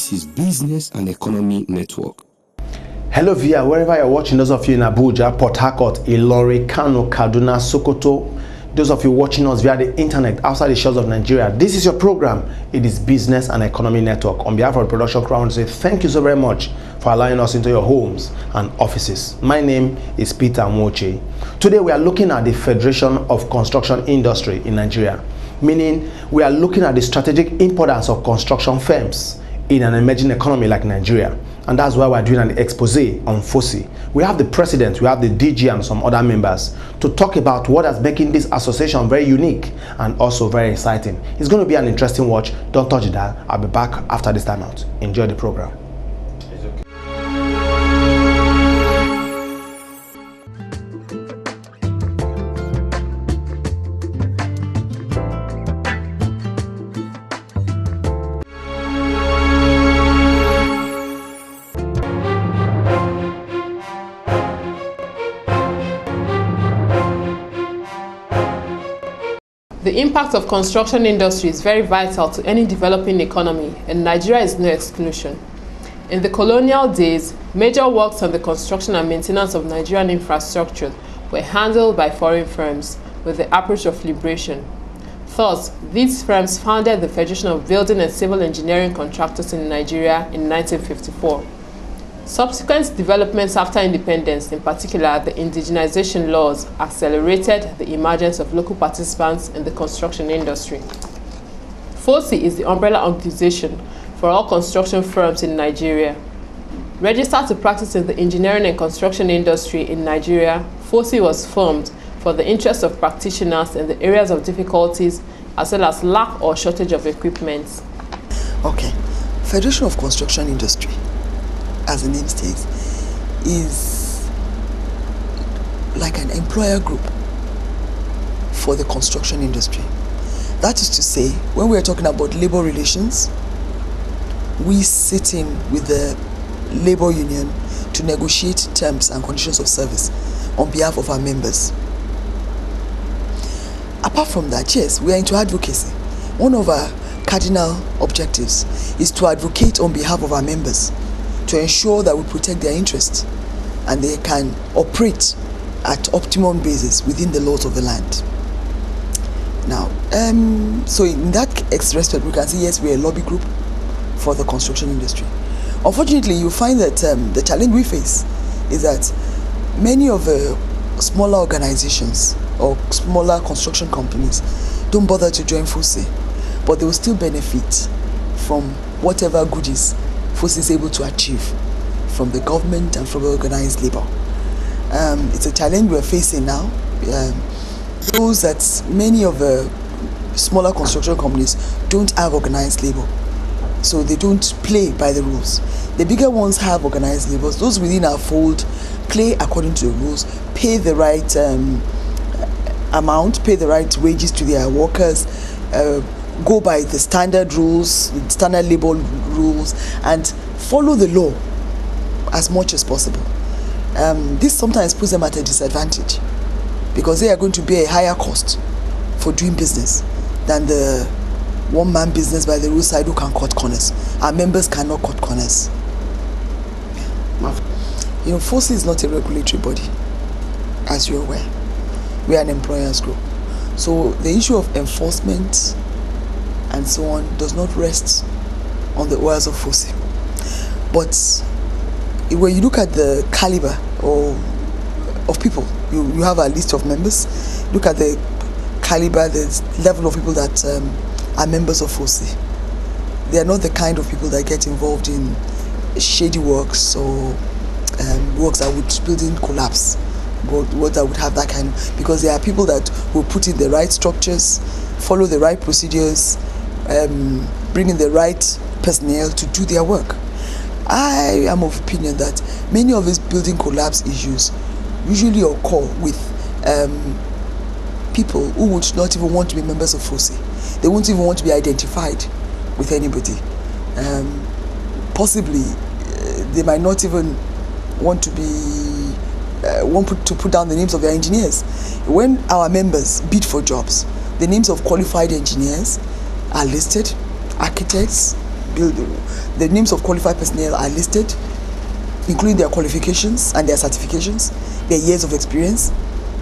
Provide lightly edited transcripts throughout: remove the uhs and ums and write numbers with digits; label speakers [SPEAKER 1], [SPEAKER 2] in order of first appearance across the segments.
[SPEAKER 1] This is Business and Economy Network.
[SPEAKER 2] Hello via wherever you're watching, those of you in Abuja, Port Harcourt, Ilori, Kano, Kaduna, Sokoto, those of you watching us via the internet outside the shores of Nigeria. This is your program. It is Business and Economy Network. On behalf of the production crew, I want to say thank you so very much for allowing us into your homes and offices. My name is Peter Moche. Today we are looking at the Federation of Construction Industry in Nigeria, meaning we are looking at the strategic importance of construction firms in an emerging economy like Nigeria. And that's why we're doing an expose on FOCI. We have the president, we have the DG and some other members to talk about what is making this association very unique and also very exciting. It's going to be an interesting watch. Don't touch it dial. I'll be back after this time out. Enjoy the program.
[SPEAKER 3] The impact of construction industry is very vital to any developing economy, and Nigeria is no exclusion. In the colonial days, major works on the construction and maintenance of Nigerian infrastructure were handled by foreign firms with the approach of liberation. Thus, these firms founded the Federation of Building and Civil Engineering Contractors in Nigeria in 1954. Subsequent developments after independence, in particular the indigenization laws, accelerated the emergence of local participants in the construction industry. FOCI is the umbrella organization for all construction firms in Nigeria. Registered to practice in the engineering and construction industry in Nigeria, FOCI was formed for the interest of practitioners in the areas of difficulties as well as lack or shortage of equipment.
[SPEAKER 4] Okay, Federation of Construction Industry, as the name states, is like an employer group for the construction industry. That is to say, when we are talking about labor relations, we sit in with the labor union to negotiate terms and conditions of service on behalf of our members. Apart from that, yes, we are into advocacy. One of our cardinal objectives is to advocate on behalf of our members, to ensure that we protect their interests and they can operate at optimum basis within the laws of the land. Now, so in that respect, we can say yes, we're a lobby group for the construction industry. Unfortunately, you find that the challenge we face is that many of the smaller organizations or smaller construction companies don't bother to join FOCI, but they will still benefit from whatever goodies FOCI is able to achieve from the government and from organized labor. It's a challenge we're facing now. Shows that many of the smaller construction companies don't have organized labor, so they don't play by the rules. The bigger ones have organized labor. Those within our fold play according to the rules, pay the right amount, pay the right wages to their workers, go by the standard rules, standard labor rules, and follow the law as much as possible. This sometimes puts them at a disadvantage because they are going to bear a higher cost for doing business than the one-man business by the roadside who can cut corners. Our members cannot cut corners. You know, FOCI is not a regulatory body, as you're aware. We are an employers group. So the issue of enforcement and so on does not rest on the oars of FOCI. But when you look at the caliber of people, you have a list of members, look at the caliber, the level of people that are members of FOCI. They are not the kind of people that get involved in shady works or works that would building collapse, what that would have that kind of, because there are people that will put in the right structures, follow the right procedures, bring in the right personnel to do their work. I am of opinion that many of these building collapse issues usually occur with people who would not even want to be members of FOCI. They won't even want to be identified with anybody. Possibly, they might not even want to put down the names of their engineers. When our members bid for jobs, the names of qualified engineers are listed, architects, the names of qualified personnel are listed, including their qualifications and their certifications, their years of experience.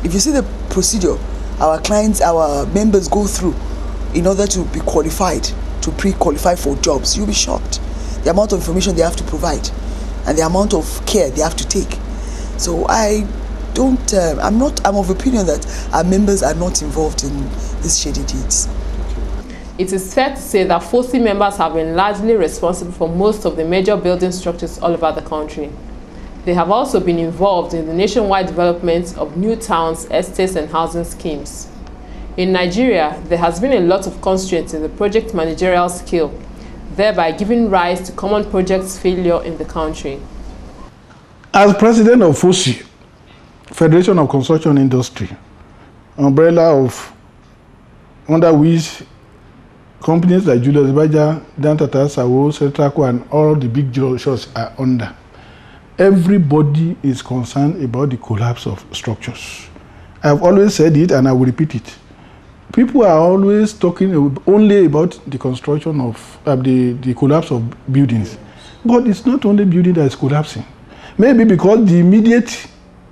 [SPEAKER 4] If you see the procedure our members go through in order to be qualified, to pre-qualify for jobs, you'll be shocked. The amount of information they have to provide and the amount of care they have to take. So I'm of opinion that our members are not involved in these shady deeds.
[SPEAKER 3] It is fair to say that FOCI members have been largely responsible for most of the major building structures all over the country. They have also been involved in the nationwide development of new towns, estates, and housing schemes. In Nigeria, there has been a lot of constraints in the project managerial skill, thereby giving rise to common projects failure in the country.
[SPEAKER 5] As president of FOCI, Federation of Construction Industry, umbrella of under which companies like Julius Baja, Dantata, Sawoe, Setrako, and all the big shots are under, everybody is concerned about the collapse of structures. I've always said it and I will repeat it. People are always talking only about the construction of the collapse of buildings. But it's not only building that is collapsing. Maybe because the immediate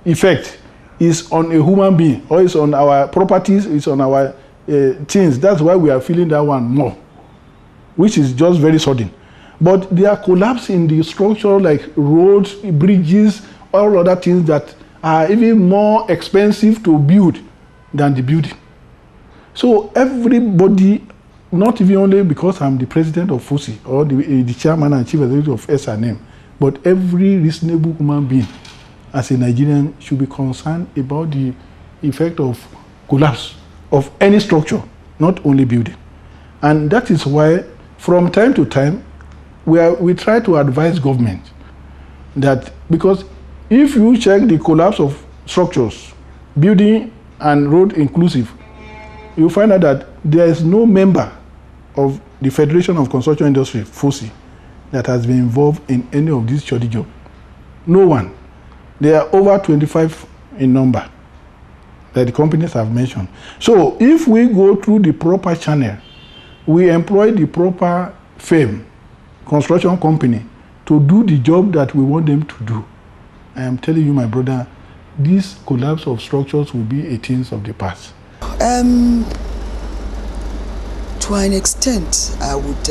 [SPEAKER 5] effect is on a human being, or it's on our properties, it's on our things. That's why we are feeling that one more, which is just very sudden. But they are collapsing the structure like roads, bridges, all other things that are even more expensive to build than the building. So everybody, not even only because I'm the president of FOCI or the chairman and chief executive of SNM, but every reasonable human being as a Nigerian should be concerned about the effect of collapse of any structure, not only building. And that is why from time to time, we try to advise government that, because if you check the collapse of structures, building and road inclusive, you find out that there is no member of the Federation of Construction Industry, FOCI, that has been involved in any of these shoddy jobs. No one. There are over 25 in number that the companies have mentioned. So if we go through the proper channel, we employ the proper firm, construction company, to do the job that we want them to do, I am telling you, my brother, this collapse of structures will be a thing of the past.
[SPEAKER 4] To an extent, I would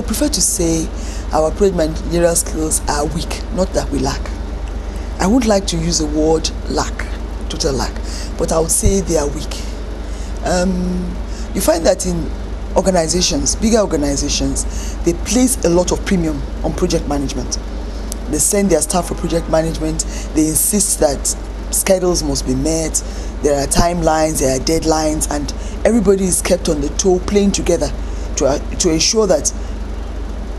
[SPEAKER 4] prefer to say our project managerial skills are weak, not that we lack. I would like to use the word lack, total lack, but I would say they are weak. You find that in organizations, bigger organizations, they place a lot of premium on project management. They send their staff for project management. They insist that schedules must be met. There are timelines, there are deadlines, and everybody is kept on the toe, playing together to ensure that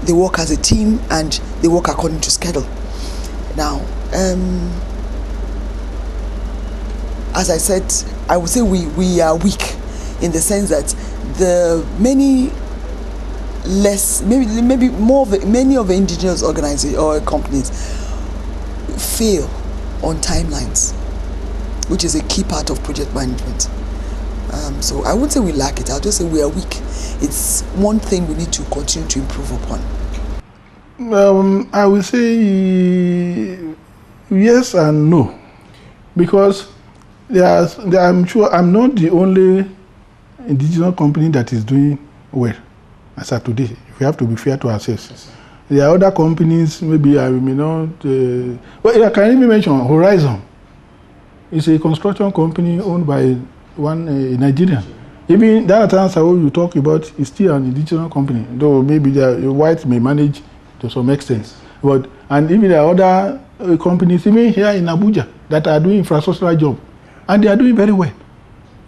[SPEAKER 4] they work as a team and they work according to schedule. Now, as I said, I would say we are weak in the sense that many of the indigenous organizations or companies fail on timelines, which is a key part of project management. So I wouldn't say we lack it, I'll just say we are weak. It's one thing we need to continue to improve upon.
[SPEAKER 5] I will say yes and no, because I'm sure I'm not the only indigenous company that is doing well as of today. We have to be fair to ourselves. Yes. There are other companies, maybe I may not. Well, I can even mention Horizon. It's a construction company owned by one Nigerian. Even Dantata Sawoe you talk about is still an indigenous company, though maybe the whites may manage to some extent. And even there are other companies, even here in Abuja, that are doing infrastructural job, and they are doing very well.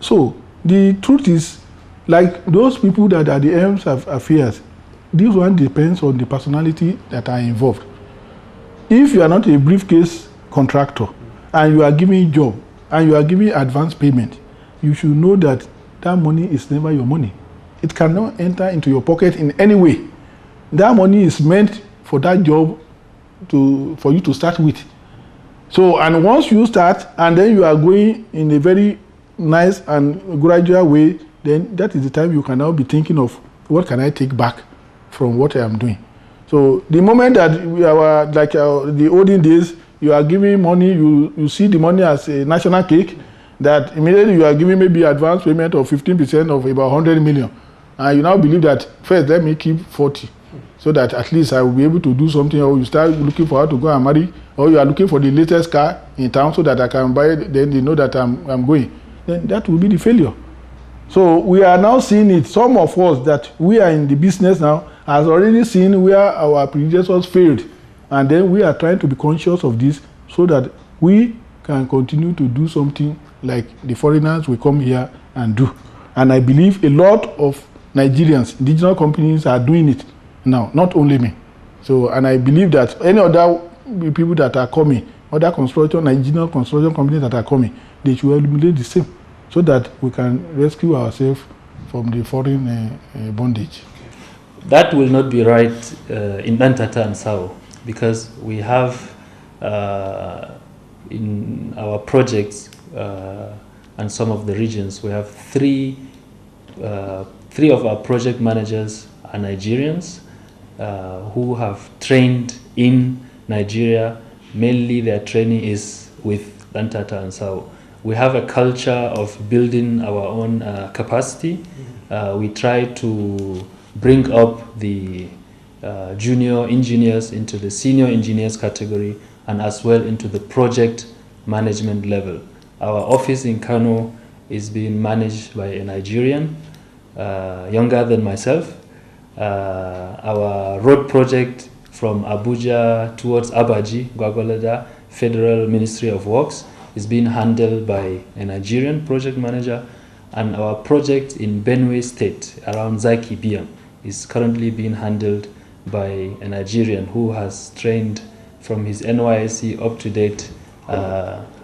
[SPEAKER 5] So the truth is, like those people that are the aims of affairs, this one depends on the personality that are involved. If you are not a briefcase contractor and you are giving job and you are giving advance payment, you should know that that money is never your money. It cannot enter into your pocket in any way. That money is meant for that job for you to start with. So, and once you start and then you are going in a very nice and gradual way, then that is the time you can now be thinking of what can I take back from what I am doing. So the moment that we are like the olden days, you are giving money, you see the money as a national cake, that immediately you are giving maybe advance payment of 15% of about 100 million. And you now believe that, first, let me keep 40, so that at least I will be able to do something, or you start looking for how to go and marry, or you are looking for the latest car in town so that I can buy it, then they know that I'm going. Then that will be the failure. So we are now seeing it. Some of us that we are in the business now has already seen where our predecessors failed. And then we are trying to be conscious of this so that we can continue to do something like the foreigners will come here and do. And I believe a lot of Nigerians, indigenous companies are doing it now, not only me. So, and I believe that any other people that are coming, other construction, indigenous construction companies that are coming, they should emulate the same, so that we can rescue ourselves from the foreign bondage.
[SPEAKER 6] That will not be right in Dantata and Sawoe, because we have in our projects and some of the regions, we have three of our project managers are Nigerians who have trained in Nigeria. Mainly their training is with Dantata and Sawoe. We have a culture of building our own capacity. We try to bring up the junior engineers into the senior engineers category, and as well into the project management level. Our office in Kano is being managed by a Nigerian, younger than myself. Our road project from Abuja towards Abaji, Gwagwalada, Federal Ministry of Works, is being handled by a Nigerian project manager, and our project in Benue State around Zaki Biam is currently being handled by a Nigerian who has trained from his NYSC up to date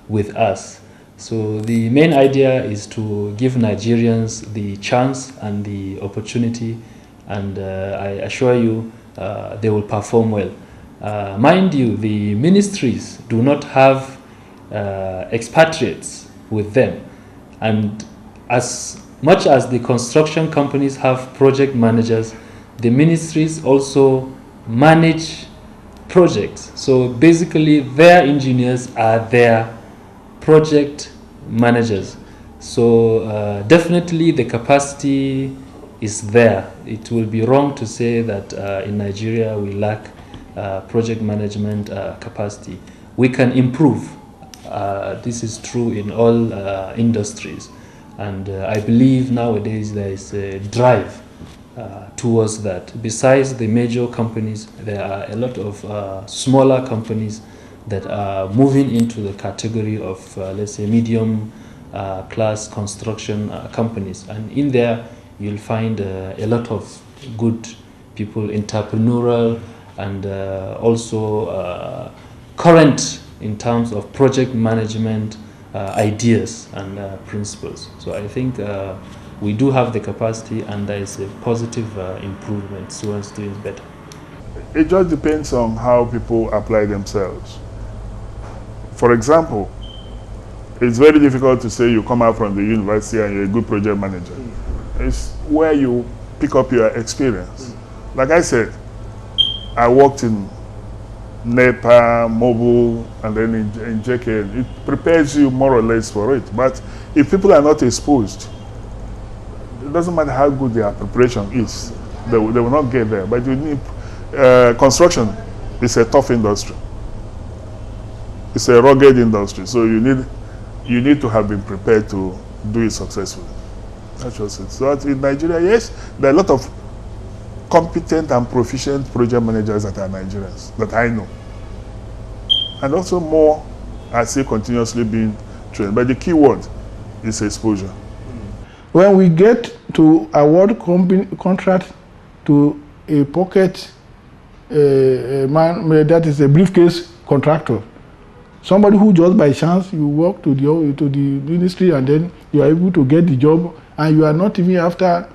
[SPEAKER 6] with us. So the main idea is to give Nigerians the chance and the opportunity, and I assure you they will perform well. Mind you, the ministries do not have expatriates with them, and as much as the construction companies have project managers, the ministries also manage projects. So basically their engineers are their project managers. So definitely the capacity is there. It will be wrong to say that in Nigeria we lack project management capacity. We can improve. This is true in all industries, and I believe nowadays there is a drive towards that. Besides the major companies, there are a lot of smaller companies that are moving into the category of let's say medium class construction companies, and in there you'll find a lot of good people, entrepreneurial and also current in terms of project management ideas and principles. So I think we do have the capacity, and there is a positive improvement towards doing better.
[SPEAKER 7] It just depends on how people apply themselves. For example, it's very difficult to say you come out from the university and you're a good project manager. It's where you pick up your experience. Like I said, I worked in NEPA, Mobile, and then in JKN. It prepares you more or less for it. But if people are not exposed, it doesn't matter how good their preparation is, they will not get there. But you need, construction is a tough industry. It's a rugged industry. So you need to have been prepared to do it successfully. That's just it. So in Nigeria, yes, there are a lot of competent and proficient project managers that are Nigerians, that I know. And also more are still continuously being trained. But the key word is exposure.
[SPEAKER 5] When we get to award contract to a pocket man, that is a briefcase contractor, somebody who just by chance you work to the ministry and then you are able to get the job, and you are not even after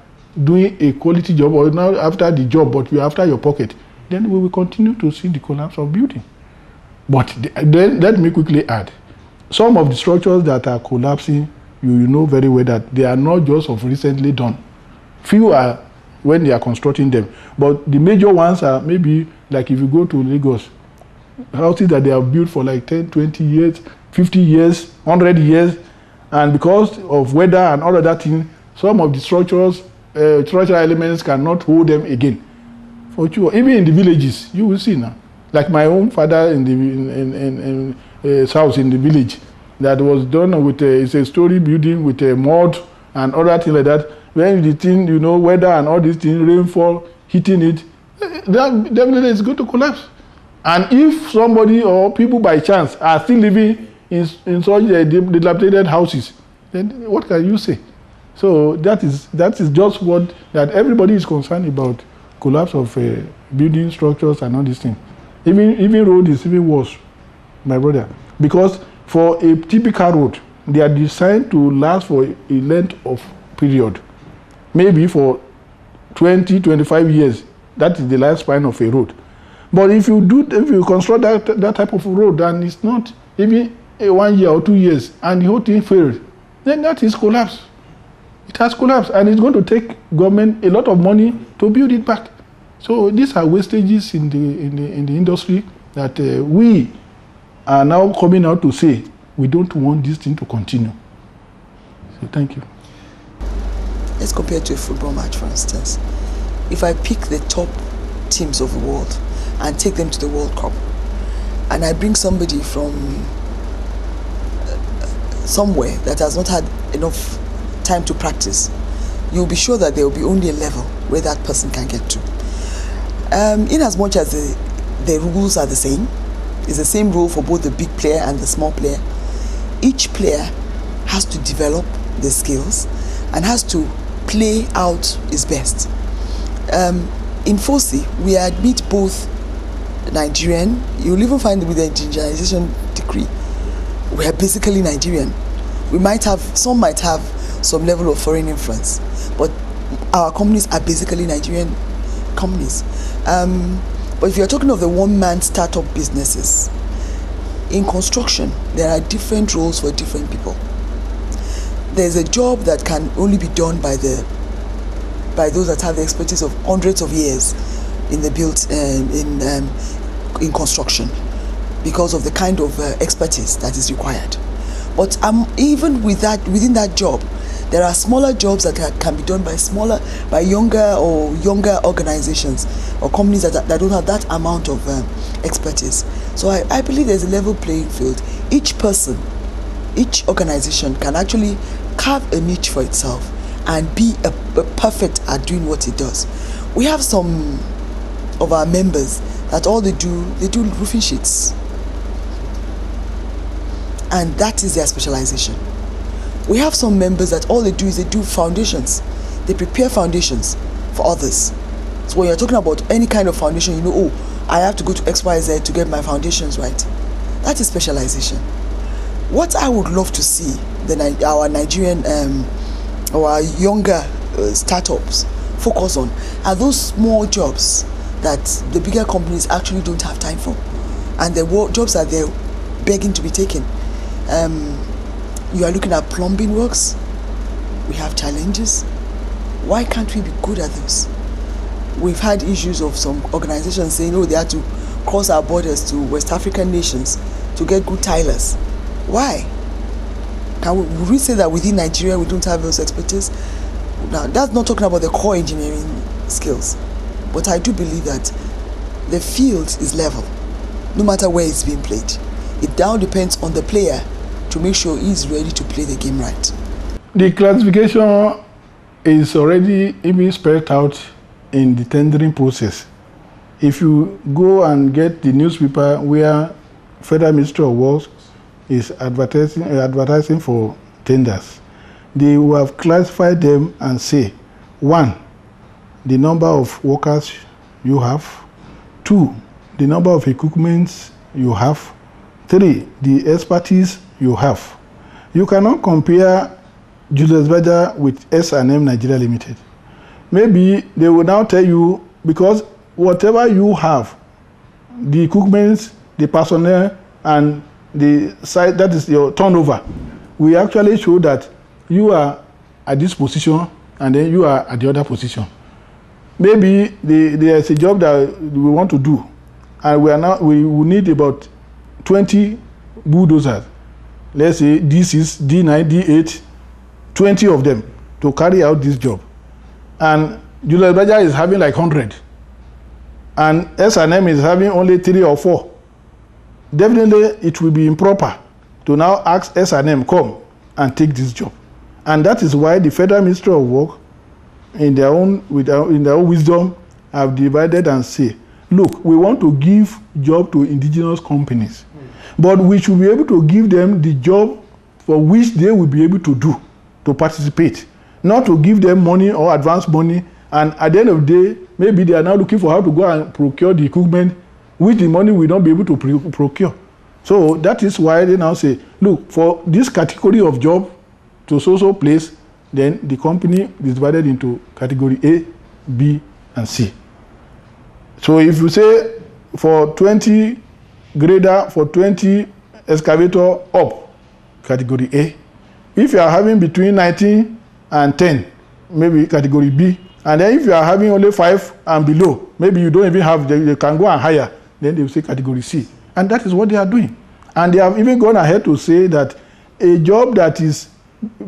[SPEAKER 5] doing a quality job or not after the job, but you are after your pocket, then we will continue to see the collapse of building. But then let me quickly add, some of the structures that are collapsing, you know very well that they are not just of recently done. Few are when they are constructing them. But the major ones are maybe like if you go to Lagos, houses that they have built for like 10, 20 years, 50 years, 100 years, and because of weather and all of that thing, some of the structural elements cannot hold them again. For sure, even in the villages, you will see now. Like my own father in house in the village, that was done with it's a story building with a mud and other things like that. When the thing, you know, weather and all these things, rainfall, hitting it, that definitely is going to collapse. And if somebody or people by chance are still living in such dilapidated houses, then what can you say? So that is just what that everybody is concerned about, collapse of building structures and all these things. Even road is even worse, my brother, because for a typical road, they are designed to last for a length of period, maybe for 20, 25 years. That is the lifespan of a road. But if you construct that type of road and it's not even 1 year or 2 years and the whole thing failed, then that is collapse. It has collapsed, and it's going to take government a lot of money to build it back. So these are wastages in the industry that we are now coming out to say we don't want this thing to continue. So thank you.
[SPEAKER 4] Let's compare it to a football match, for instance. If I pick the top teams of the world and take them to the World Cup, and I bring somebody from somewhere that has not had enough time to practice, you'll be sure that there will be only a level where that person can get to. In as much as the rules are the same, it's the same rule for both the big player and the small player, each player has to develop the skills and has to play out his best. In FOCI, we admit both Nigerian, you'll even find with the indigenization decree, we are basically Nigerian. Some might have some level of foreign influence, but our companies are basically Nigerian companies. But if you're talking of the one-man startup businesses, in construction, there are different roles for different people. There's a job that can only be done by those that have the expertise of hundreds of years in the in construction, because of the kind of expertise that is required. But even within that job, there are smaller jobs that can be done by younger organizations or companies that don't have that amount of expertise. So I believe there's a level playing field. Each person, each organization can actually carve a niche for itself and be a perfect at doing what it does. We have some of our members that all they do roofing sheets, and that is their specialization. We have some members that all they do is they do foundations. They prepare foundations for others. So when you're talking about any kind of foundation, you know, oh, I have to go to XYZ to get my foundations right. That is specialization. What I would love to see our Nigerian, our younger startups focus on are those small jobs that the bigger companies actually don't have time for, and the jobs that they're begging to be taken. You are looking at plumbing works. We have challenges. Why can't we be good at those? We've had issues of some organizations saying, oh, they had to cross our borders to West African nations to get good tilers. Why? Would we say that within Nigeria we don't have those expertise? Now, that's not talking about the core engineering skills, but I do believe that the field is level, no matter where it's being played. It now depends on the player to make sure he's ready to play the game right.
[SPEAKER 5] The classification is already even spelled out in the tendering process. If you go and get the newspaper where Federal Ministry of Works is advertising for tenders, they will have classified them and say, 1, the number of workers you have, 2, the number of equipments you have, 3, the expertise you have. You cannot compare Julius Berger with S&M Nigeria Limited. Maybe they will now tell you, because whatever you have, the equipment, the personnel, and the site, that is your turnover, we actually show that you are at this position and then you are at the other position. maybe there's a job that we want to do, and we will need about 20 bulldozers. Let's say D6, D9, D8, 20 of them to carry out this job. And Julius Baja is having like 100. And S&M is having only 3 or 4. Definitely it will be improper to now ask S&M come and take this job. And that is why the Federal Ministry of Work, in their own wisdom, have divided and say, look, we want to give job to indigenous companies, but we should be able to give them the job for which they will be able to do, to participate, not to give them money or advance money, and at the end of the day, maybe they are now looking for how to go and procure the equipment, which the money will not be able to procure. So that is why they now say, look, for this category of job to so place, then the company is divided into category A, B, and C. So if you say for 20 grader, for 20 excavator up, category A. If you are having between 19 and 10, maybe category B. And then if you are having only 5 and below, maybe you don't even have, they can go and higher, then they will say category C. And that is what they are doing. And they have even gone ahead to say that a job that is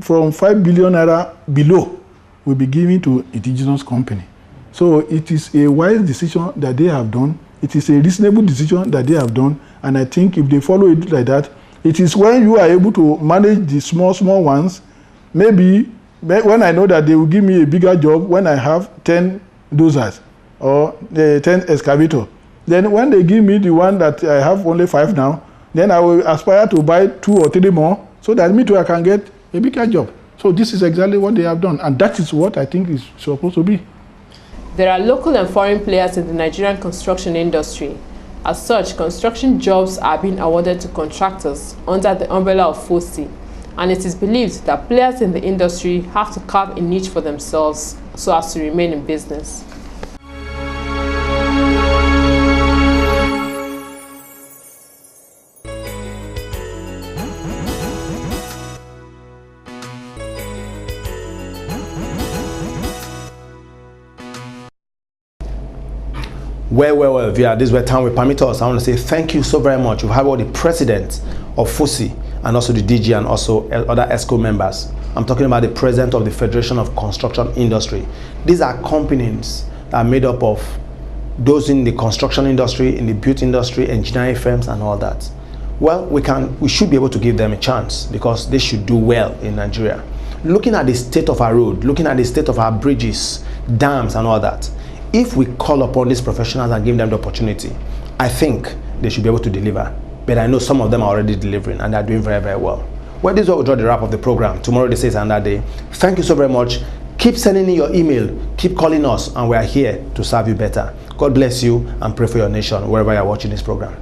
[SPEAKER 5] from 5 billion naira below will be given to indigenous company. So it is a wise decision that they have done. It is a reasonable decision that they have done. And I think if they follow it like that, it is when you are able to manage the small ones, maybe when I know that they will give me a bigger job when I have 10 dozers or 10 excavator. Then when they give me the one that I have only 5 now, then I will aspire to buy 2 or 3 more so that me too I can get a bigger job. So this is exactly what they have done, and that is what I think is supposed to be.
[SPEAKER 3] There are local and foreign players in the Nigerian construction industry. As such, construction jobs are being awarded to contractors under the umbrella of FOCI, and it is believed that players in the industry have to carve a niche for themselves so as to remain in business.
[SPEAKER 2] Well, via this way time will permit us. I want to say thank you so very much. We've had all the presidents of FOCI and also the DG and also other ESCO members. I'm talking about the president of the Federation of Construction Industry. These are companies that are made up of those in the construction industry, in the beauty industry, engineering firms and all that. Well, we should be able to give them a chance because they should do well in Nigeria. Looking at the state of our road, looking at the state of our bridges, dams and all that, if we call upon these professionals and give them the opportunity, I think they should be able to deliver. But I know some of them are already delivering and they're doing very, very well. Well, this is what we draw the wrap of the program. Tomorrow they say it's another day. Thank you so very much. Keep sending in your email. Keep calling us and we are here to serve you better. God bless you and pray for your nation wherever you're watching this program.